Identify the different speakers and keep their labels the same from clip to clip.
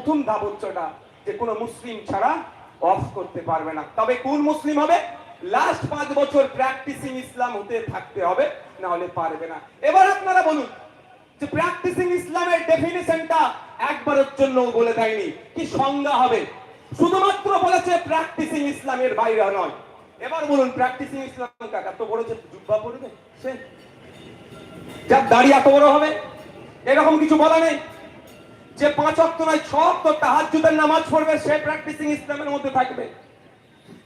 Speaker 1: প্রথম ধাপ হচ্ছে না যে কোনো মুসলিম ছাড়া অফ করতে পারবে না। তবে কোন মুসলিম হবে? লাস্ট 5 বছর প্র্যাকটিসিং ইসলাম হতে থাকতে হবে, না হলে পারবে না। এবার আপনারা বলুন যে প্র্যাকটিসিং ইসলামের ডেফিনিশনটা একবারের জন্য বলে দেয়নি, কি সংজ্ঞা হবে, শুধুমাত্র বলেছে প্র্যাকটিসিং ইসলামের বাইরে নয়। এবার বলুন প্র্যাকটিসিং ইসলাম কাকা তো বড় যে জুব্বা পড়বে, সে যার দাড়ি এত বড় হবে, এরকম কিছু বলা নেই। যে 5 ওয়াক্ত নয় 6 ওয়াক্ত তাহাজ্জুদের নামাজ পড়বে সে প্র্যাকটিসিং ইসলামের মধ্যে থাকবে।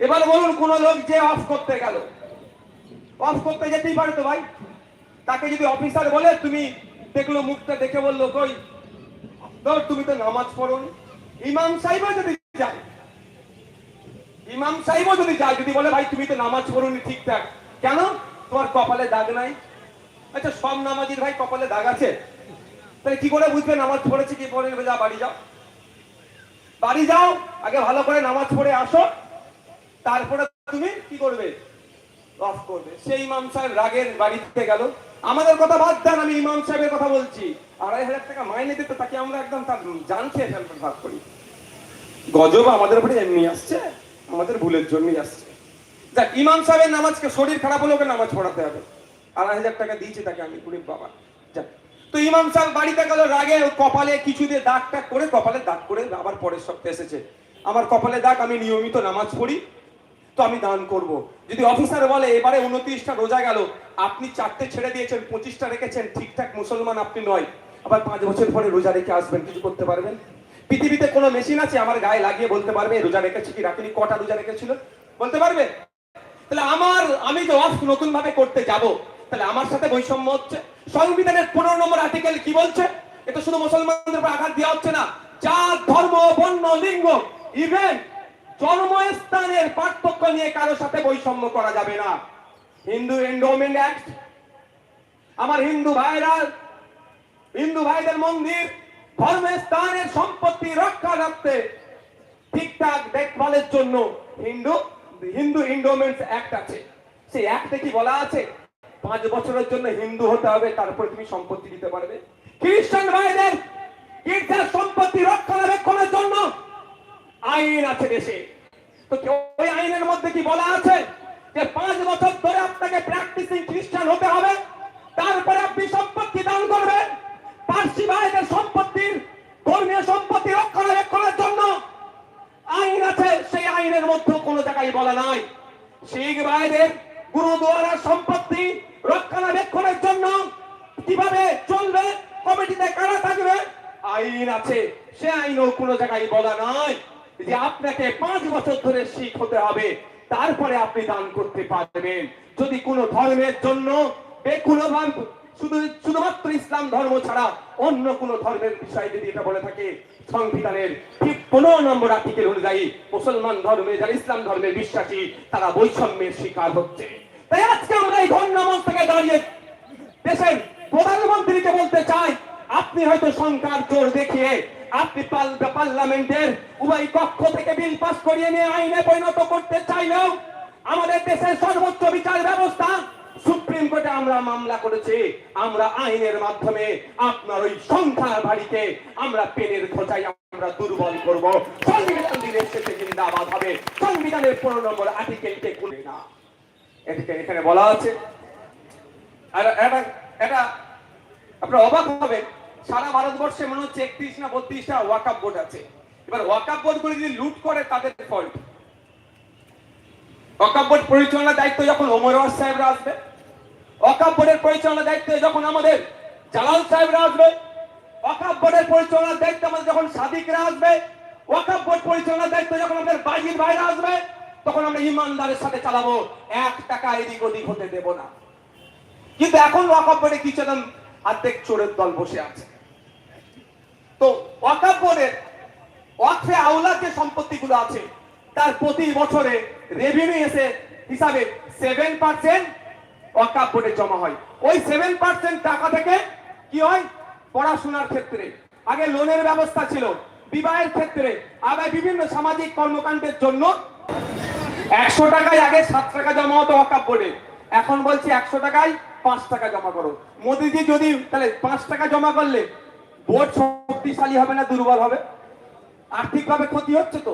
Speaker 1: এবার বলুন কোন লোক যে অফ করতে গেল, অফ করতে যেতেই পারে তো ভাই, তাকে যদি অফিসার বলে, তুমি দেখলো মুখটা দেখে বললো কই তুমি তো নামাজ পড়োনি, ইমাম সাহেবও যদি যায়, ইমাম সাহেবও যদি যায়, যদি বলে ভাই তুমি তো নামাজ পড়োনি ঠিকঠাক, কেন তোমার কপালে দাগ নাই? আচ্ছা সব নামাজির ভাই কপালে দাগ আছে, তাহলে কি করে বুঝবে নামাজ পড়েছে কি পড়ে? যা বাড়ি যাও, বাড়ি যাও, আগে ভালো করে নামাজ পড়ে আসো, তারপরে তুমি কি করবে? অফ করবে। সেই ইমাম সাহেব রাগের বাড়িতে গেল, আমাদের কথা বাদ দেন, আমি ইমাম সাহেবের কথা বলছি, 2,500 টাকা মাইনে দিতে তাকে আমরা একদম তার জান খেয়ে ফেলতে ভাগ করি। গজব আমাদের উপরে এমনি আসছে, আমাদের ভুলের জন্যই আসছে। দেখ ইমাম সাহেবের নামাজকে শরীর খারাপ হলে ওকে নামাজ পড়াতে হবে, 2,500 টাকা দিয়েছি তাকে আমি, পুরো বাবা যাক। তো ইমাম সাহেব বাড়িতে গেল, রাগে কপালে কিছু দিয়ে দাগ টাগ করে, কপালে দাগ করে আবার পরের সপ্তাহে এসেছে, আমার কপালে দাগ, আমি নিয়মিত নামাজ পড়ি তো আমি দান করব। যদি অফিসার বলে এবারে 29টা রোজা গেল, আপনি 4টে ছেড়ে দিয়েছেন, 25টা রেখেছেন, ঠিকঠাক মুসলমান আপনি নয়, আবার 5 বছর পরে রোজা রেখে আসবেন, কিছু করতে পারবেন? পৃথিবীতে কোনো মেশিন আছে আমার গায়ে লাগিয়ে বলতে পারবে রোজা রেখেছি কি রাখিনি, কটা রোজা রেখেছিল বলতে পারবে? তাহলে আমি যে অফ নতুন ভাবে করতে যাব, তাহলে আমার সাথে বৈষম্য হচ্ছে। সংবিধানের 15 নম্বর আর্টিকেল কি বলছে? এটা শুধু মুসলমানদের উপর আঘাত দেওয়া হচ্ছে না, জাত ধর্ম বর্ণ লিঙ্গ ইভেন জন্মস্থানের পার্থক্য নিয়ে কারোর সাথে বৈষম্য করা যাবে না। হিন্দু এন্ডোমেন্ট অ্যাক্ট, আমার হিন্দু ভাইদের মন্দির ধর্মস্থানের সম্পত্তি রক্ষা রাখতে ঠিকঠাক দেখভালের জন্য হিন্দু এন্ডোমেন্ট অ্যাক্ট আছে। সেই অ্যাক্টে কি বলা আছে? 5 বছরের জন্য হিন্দু হতে হবে, তারপর তুমি সম্পত্তি দিতে পারবে। খ্রিস্টান ভাইদের গির্জার সম্পত্তি রক্ষণাবেক্ষণের জন্য আইন আছে দেশে। তো ওই আইনের মধ্যে কি বলা আছে যে 5 বছর ধরে আপনাকে প্র্যাকটিসিং খ্রিস্টান হতে হবে, তারপরে আপনি সম্পত্তি দান করবেন। পার্সি ভাইদের সম্পত্তির ধর্মীয় সম্পত্তি রক্ষণাবেক্ষণের জন্য আইন আছে, সেই আইনের মধ্যে কোনো জায়গায় বলা নাই শিখ ভাইদের গুরুদুয়ারার সম্পত্তি রক্ষণাবেক্ষণের জন্য কিভাবে চলবে, কমিটিতে কারা থাকবে, আইন আছে, সে আইনও কোনো জায়গায় বলা নাই যে আপনাকে 5 বছর ধরে শিখ হতে হবে, তারপরে আপনি দান করতে পারবেন। যদি কোনো ধর্মের জন্য শুধুমাত্র ইসলাম ধর্ম ছাড়া অন্য কোন ধর্মের বিষয় যদি এটা বলে থাকে, সংবিধানের ঠিক 15 নম্বর আর্টিকেল অনুযায়ী মুসলমান ধর্মে যারা ইসলাম ধর্মে বিশ্বাসী তারা বৈষম্যের শিকার হচ্ছে। তাই আজকে আমরা এই ধর্মমঞ্চ থেকে দাঁড়িয়ে দেশের প্রধানমন্ত্রীকে বলতে চাই, আপনি হয়তো সংখ্যার জোর দেখিয়ে আপনি পার্লামেন্টের উভয় কক্ষ থেকে বিল পাস করিয়ে নিয়ে আইনে পরিণত করতে চাইলেও আমাদের দেশের সর্বোচ্চ বিচার ব্যবস্থা সুপ্রিম কোর্টে আমরা মামলা করেছি, আমরা আইনের মাধ্যমে আপনার ওই সংখ্যার বাড়িকে আমরা পেনের খোঁচাই আমরা দুর্বল করব। সংবিধান দিনের শেষে জিন্দাবাদ হবে, সংবিধানের 15 নম্বর আর্টিকেলকে খুলে না, এখানে বলা আছে। আর এটা আপনারা অবাক হবে, সারা ভারতবর্ষে মনে হচ্ছে 31 না 32টা ওয়াকফ বোর্ড আছে। এবার ওয়াকফ বোর্ড গুলি যদি লুট করে তাদের ফল্ট। ওয়াকফ বোর্ড পরিচালনার দায়িত্ব যখন ওমর ওয়াজ সাহেবরা আসবে, ওয়াকফ বোর্ডের পরিচালনার দায়িত্ব যখন আমাদের জালাল সাহেবরা আসবে, ওয়াকফ বোর্ডের পরিচালনার দায়িত্ব আমাদের যখন সাদিকরা আসবে, ওয়াকফ বোর্ড পরিচালনার দায়িত্ব যখন আমাদের বাজির ভাইরা আসবে, তখন আমরা ইমানদারের সাথে চালাবো, 1 টাকা এদিক ওদিক হতে দেব না। কিন্তু এখন ওয়াকফ বোর্ডে কিছু অর্ধেক চোরের দল বসে আছে। তো ওয়াকফ বোর্ডের ওয়াকফে আওলাদ যে সম্পত্তিগুলো আছে তার প্রতি বছরে রেভিনিউ এসে হিসাবে 7% ওয়াকফ বোর্ডে জমা হয়। ওই 7% টাকা থেকে কি হয়, পড়াশোনার ক্ষেত্রে আগে লোনের ব্যবস্থা ছিল, বিবাহের ক্ষেত্রে, আবার বিভিন্ন সামাজিক কর্মকাণ্ডের জন্য 100 টাকায় আগে 7 টাকা জমা হতো ওয়াকফ বোর্ডে, এখন বলছি 100 টাকায় 5 টাকা জমা করো। মোদিজি যদি তাহলে 5 টাকা জমা করলে বোর্ড শক্তিশালী হবে না দুর্বল হবে? আর্থিকভাবে ক্ষতি হচ্ছে তো?